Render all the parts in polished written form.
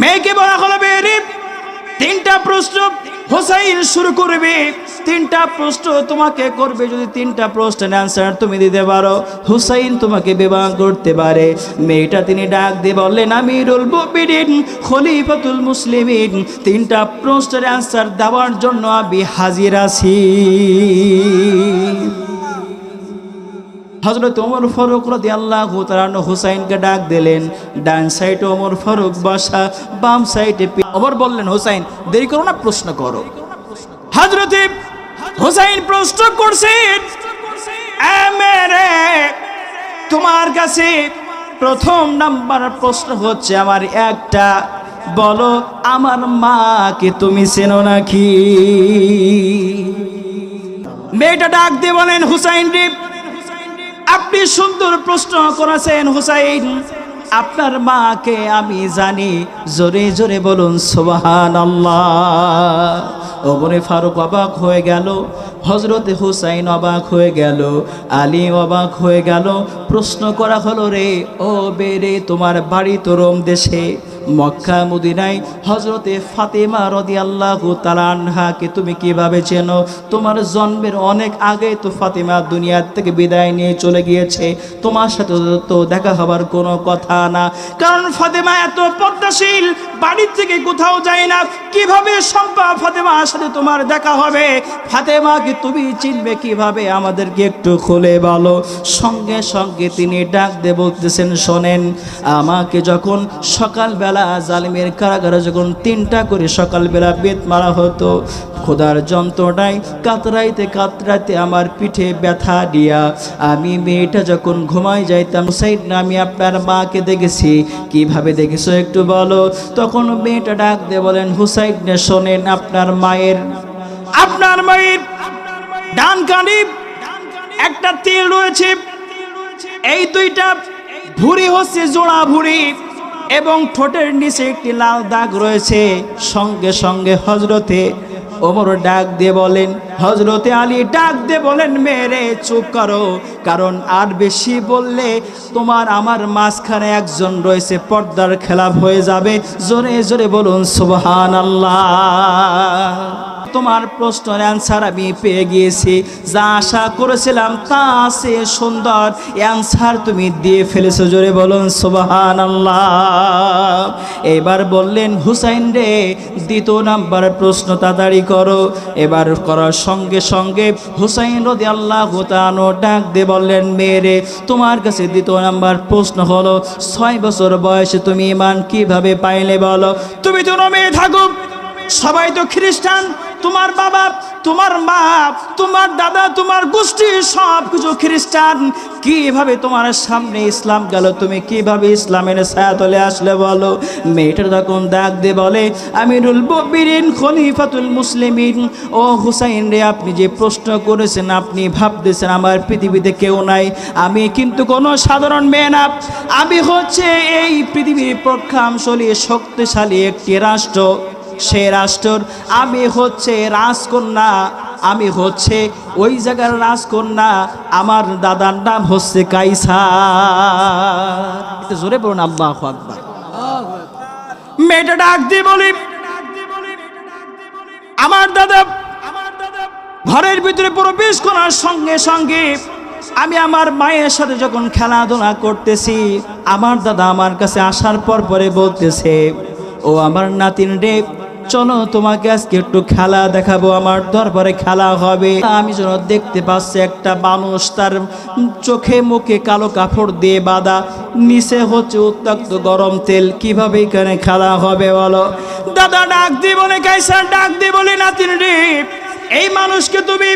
মেয়েকে বলা হলো বেরি তিনটা প্রশ্ন হুসাইন শুরু করবে, তিনটা প্রশ্ন তোমাকে করবে, যদি তিনটা প্রশ্নের অ্যান্সার তুমি দিতে পারো হুসাইন তোমাকে বিবাহ করতে পারে। মেয়েটা তিনি ডাক দিয়ে বললেন, আমিরুল মুমিনিন খলিফাতুল মুসলিমিন, তিনটা প্রশ্নের অ্যান্সার দেওয়ার জন্য আমি হাজির আছি। হযরত ওমর ফারুক রাদিয়াল্লাহু তাআলা হুসাইনকে ডাক দিলেন। ডান সাইডে ওমর ফারুক বসা, বাম সাইডে ওমর বললেন, হুসাইন দেরি করো না, প্রশ্ন করো। হযরত হুসাইন প্রশ্ন করছেন, মেরে তোমার কাছে প্রথম নাম্বার প্রশ্ন হচ্ছে আমার একটা, বলো আমার মাকে তুমি চেনো নাকি? মেয়েটা ডাক দিয়ে বলেন, হুসাইন রে আপনি সুন্দর প্রশ্ন করেছেন হুসাইন, আপনার মাকে আমি জানি। জোরে জোরে বলুন সুবহানাল্লাহ। ওমর ফারুক অবাক হয়ে গেল, হযরত হুসাইন অবাক হয়ে গেল, আলী অবাক হয়ে গেল। প্রশ্ন করা হলো, রে ও বেরে তোমার বাড়ি তো রোম দেশে, মক্কা মদিনায় হযরতে ফাতেমা রাদিয়াল্লাহু তাআলা আনহাকে তুমি কিভাবে চেনো? তোমার জন্মের অনেক আগে তো ফাতেমা দুনিয়া থেকে বিদায় নিয়ে চলে গিয়েছে, তোমার সাথে তো দেখা হবার কোনো কথা না, কারণ ফাতেমা এত পদ্মাশীল, বাড়ি থেকে কোথাও যায় না, কিভাবে সম্ভব ফাতেমার সাথে তোমার দেখা হবে? ফাতেমাকে তুমি চিনবে কিভাবে? আমাদেরকে একটু খুলে বলো। সঙ্গে সঙ্গে তিনি ডাক দিয়ে বলতেছেন, শোনেন, আমাকে যখন সকালবেলা জালিমের কারাগারে যখন 3টা করে সকালবেলা বেত মারা হতো, খোদার যন্ত্রণায় কাতরাইতে কাতরাইতে আমার পিঠে ব্যথা দিয়া আমি মেয়েটা যখন ঘুমাই যাইতাম, হুসাইন আমি আপনার মাকে দেখেছি। কিভাবে দেখেছো একটু বলো? তখন মেয়েটা ডাক দিয়ে বলেন, হুসাইন শোনেন, আপনার মায়ের ডান কানে একটা তিল রয়েছে, এই 2টা ভুঁড়ি হচ্ছে জোড়া ভুঁড়ি, এবং ঠোঁটের নিচে একটি লাল দাগ রয়েছে। সঙ্গে সঙ্গে হযরতে ওমর ডাক দিয়ে বলেন, হযরতে আলী ডাক দিয়ে বলেন, মেরে চুপ করো, কারণ আর বেশি বললে তোমার আমার মাঝখানে একজন রয়েছে, পর্দার খেলাপ হয়ে যাবে। জোরে জোরে বলুন সুবহানাল্লাহ। তোমার প্রশ্নের অ্যান্সার আমি পেয়ে গিয়েছি, যা আশা করেছিলাম তা আছে, সুন্দর অ্যান্সার তুমি দিয়ে ফেলেছো। জোরে বলুন সুবহানাল্লাহ। এবার বললেন, হুসাইন রে 2 নাম্বার প্রশ্ন তাড়াতাড়ি করো। এবার করার সঙ্গে সঙ্গে হুসাইন রাদিয়াল্লাহু তাআলা ডাক দিয়ে বললেন, মেয়ে তোমার কাছে 2 নাম্বার প্রশ্ন হলো, 6 বছর বয়সে তুমি ঈমান কিভাবে পাইলে বলো? তুমি তো রোমে থাকো, সবাই তো খ্রিস্টান, তোমার বাবা, তোমার মা, তোমার দাদা, তোমার গোষ্ঠী সব কিছু খ্রিস্টান, কিভাবে তোমার সামনে ইসলাম গেল? তুমি কিভাবে ইসলামের ছায়াতলে আসলে বলো? মেয়েটা তখন ডাক দিয়ে বলে, আমিরুল মুমিনিন খলিফাতুল মুসলিমিন, ও হুসাইন রে আপনি যে প্রশ্ন করেছেন, আপনি ভাবতেছেন আমার পৃথিবীতে কেউ নাই, আমি কিন্তু কোনো সাধারণ মেয়ে না, আমি হচ্ছে এই পৃথিবীর প্রখ্যামশালী শক্তিশালী একটি রাষ্ট্র, সে রাষ্ট্র আমি হচ্ছে রাজকন্যা, আমি হচ্ছে ওই জায়গার রাজকন্যা, আমার দাদার নাম হচ্ছে কাইসার। জোরে বলুন আল্লাহু আকবার। মেয়েটা ডাক দিয়ে বলি, আমার দাদা ঘরের ভিতরে প্রবেশ করার সঙ্গে সঙ্গে আমি আমার মায়ের সাথে যখন খেলাধুলা করতেছি, আমার দাদা আমার কাছে আসার পর পরে বলতেছে, ও আমার নাতিন রে, চলো তোমাকে আজকে একটু খেলা দেখাবো, আমার দরবারে খেলা হবে। আমি যেন দেখতে পাচ্ছি একটা মানুষ, তার চোখে মুখে কালো কাপড় দিয়ে বাঁধা, নিচে হচ্ছে উত্তপ্ত গরম তেল, কিভাবে এখানে খেলা হবে বলো? দাদা ডাক দিয়ে বলে, কাইসার ডাক দিয়ে বলে, নাতিন রে এই মানুষকে তুমি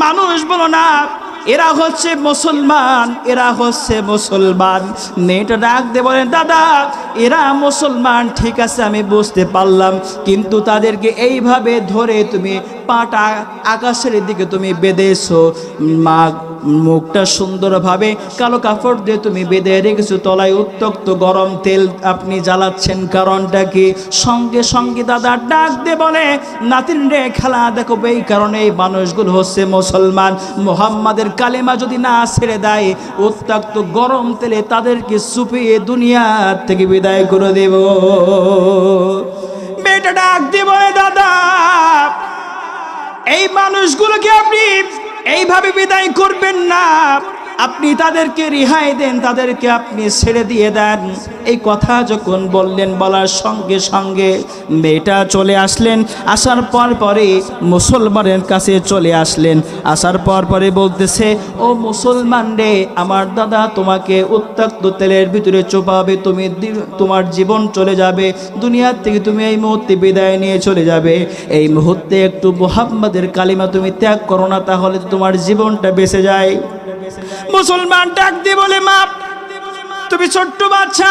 মানুষ বলো না, এরা হচ্ছে মুসলমান, এরা হচ্ছে মুসলমান। মেয়েটা ডাক দিয়ে বলেন, দাদা এরা মুসলমান ঠিক আছে, আমি বুঝতে পারলাম, কিন্তু তাদেরকে এইভাবে ধরে তুমি পাটা আকাশের দিকে তুমি বেঁধেছো, মুখটা সুন্দরভাবে কালো কাপড় দিয়ে তুমি বেঁধে রেখেছো, তলায় উত্তপ্ত গরম তেল আপনি জ্বালাচ্ছেন, কারণটা কি? সঙ্গে সঙ্গে দাদা ডাক দিয়ে বলে, নাতিন রে খেলা দেখো, এই কারণে এই মানুষগুলো হচ্ছে মুসলমান, মুহাম্মাদের কালেমা যদি না ছেড়ে দেয় উত্তপ্ত গরম তেলে তাদেরকে চুপিয়ে দুনিয়া থেকে বিদায় করে দেব। মেয়েটা ডাক দিয়ে বলে, দাদা এই মানুষগুলোকে আপনি এইভাবে বিদায় করবেন না, আপনি তাদেরকে রেহাই দেন, তাদেরকে আপনি ছেড়ে দিয়ে দেন। এই কথা যখন বললেন, বলার সঙ্গে সঙ্গে মেয়েটা চলে আসলেন, আসার পর পরে মুসলমানের কাছে চলে আসলেন, আসার পর পরে বলতেছে, ও মুসলমান রে, আমার দাদা তোমাকে উত্তপ্ত তেলের ভিতরে চোপাবে, তুমি তোমার জীবন চলে যাবে, দুনিয়ার থেকে তুমি এই মুহূর্তে বিদায় নিয়ে চলে যাবে, এই মুহূর্তে একটু মুহাম্মাদের কালিমা তুমি ত্যাগ করো না, তাহলে তোমার জীবনটা বেঁচে যায়। মুসলমান ডাক দিয়ে বলে, মা তুমি ছোট্ট বাচ্চা,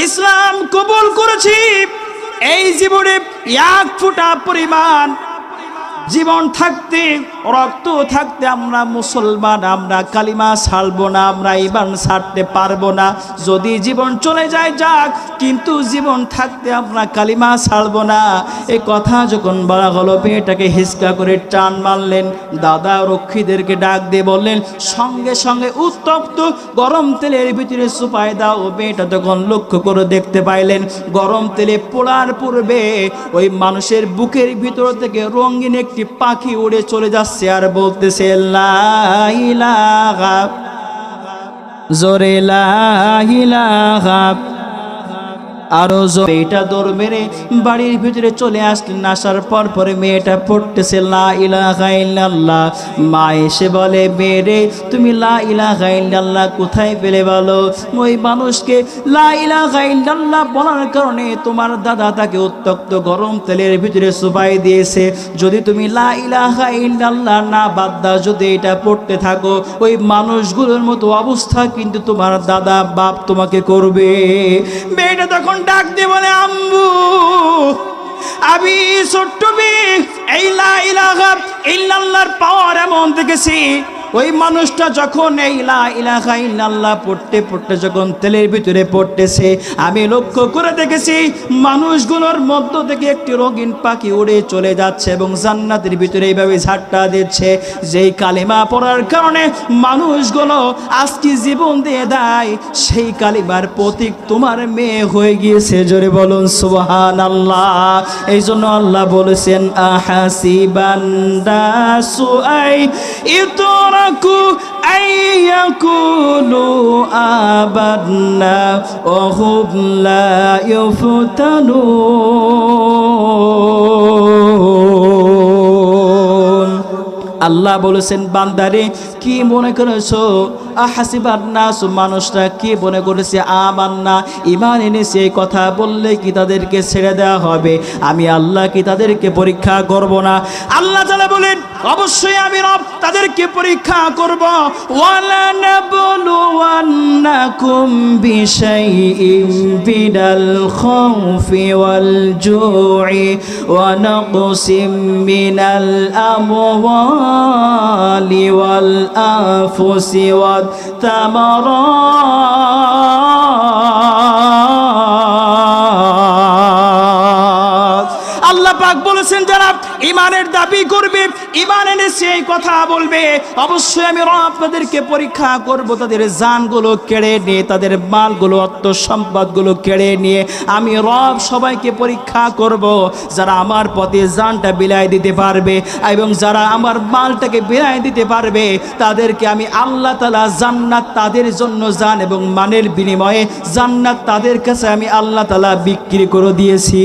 ইসলাম কবুল করেছি, এই জীবনে এক ফোঁটা পরিমাণ জীবন থাকতে, রক্ত থাকতে আমরা মুসলমান, আমরা কালিমা ছাড়বো না, আমরা ঈমান ছাড়তে পারবো না, যদি জীবন চলে যায় যাক, কিন্তু জীবন থাকতে আমরা কালিমা ছাড়বো না। এই কথা যখন বলা হলো, মেয়েটাকে হিসকা করে টান মারলেন, দাদা রক্ষীদেরকে ডাক দিয়ে বললেন, সঙ্গে সঙ্গে উত্তপ্ত গরম তেলের ভিতরে চুপায় দাও। মেয়েটা তখন লক্ষ্য করে দেখতে পাইলেন, গরম তেলে পোড়ার পূর্বে ওই মানুষের বুকের ভিতর থেকে রঙিন একটি পাখি উড়ে চলে যাচ্ছে আর বলতেছে, লা ইলাহা, জোরে লা ইলাহা, আরো মেয়েটা দৌড় মেরে বাড়ির ভিতরে চলে আসলেন, আসার পর পরে মেয়েটা পড়তেছে লা ইলাহা ইল্লাল্লাহ। মা এসে বলে, মেয়েরে তুমি লা ইলাহা ইল্লাল্লাহ কোথায় পেলে বলো? ওই মানুষকে লা ইলাহা ইল্লাল্লাহ বলার কারণে তোমার দাদা তাকে উত্তপ্ত গরম তেলের ভিতরে চুপাই দিয়েছে, যদি তুমি লা ইলাহা ইল্লাল্লাহ না বাদ দাও, যদি এটা পড়তে থাকো, ওই মানুষগুলোর মতো অবস্থা কিন্তু তোমার দাদা বাপ তোমাকে করবে। মেয়েটা তখন ডাক দিয়ে বলে, আম্মু আমি ছোট্ট মেয়ে, এই লা ইলাহা ইল্লাল্লাহর পাওয়ার এমন দেখেছি, ওই মানুষটা যখন এই লা ইলাহা ইল্লাল্লাহ পড়তে পড়তে যখন তেলের ভিতরে পড়তেছে, আমি লক্ষ্য করে দেখেছি মানুষগুলোর মধ্য থেকে একটি রঙিন পাখি উড়ে চলে যাচ্ছে এবং জান্নাতের ভিতরে এইভাবে ঝাট্টা দিচ্ছে। যেই কালিমা পড়ার কারণে মানুষগুলো আজকে জীবন দিয়ে দেয়, সেই কালিমার প্রতীক তোমার মেয়ে হয়ে গিয়েছে। জোরে বলুন সুবহানাল্লাহ। এই জন্য আল্লাহ বলেছেন, আহাসিবান নাসু আই ইতরাকু আই ইয়াকুলু আমান্না ওয়া হুম লা ইফতানুন। আল্লাহ বলেছেন, বান্দারে কি মনে করেছো? আহাসিবান নাস, মানুষরা কি মনে করেছে? আমান্না, ঈমান এনেছে, এই কথা বললে কি তাদেরকে ছেড়ে দেওয়া হবে? আমি আল্লাহ কি তাদেরকে পরীক্ষা করব না? আল্লাহ তাআলা বলেন, অবশ্যই আমি রব তাদেরকে পরীক্ষা করব। ওয়ালা নাবলুওয়ান্নাকুম বিশাইইম মিনাল খাউফি ওয়াল জুই ওয়া নাকসিম মিনাল আমওয়ালি ওয়াল আনফুসি ওয়াত তামারাত। আল্লাহ পাক বলেছেন, যারা ঈমানের দাবি করবে, ঈমান এনেছে, এই কথা বলবে, অবশ্যই আমি রব তাদেরকে পরীক্ষা করব, তাদের জানগুলো কেড়ে নিয়ে, তাদের মালগুলো, অর্থ সম্পদগুলো কেড়ে নিয়ে আমি রব সবাইকে পরীক্ষা করব। যারা আমার পথে জানটা বিলাই দিতে পারবে এবং যারা আমার মালটাকে বিলাই দিতে পারবে, তাদেরকে আমি আল্লাহ তাআলা জান্নাত তাদের জন্য জান এবং মানের বিনিময়ে জান্নাত তাদের কাছে আমি আল্লাহ তাআলা বিক্রি করে দিয়েছি।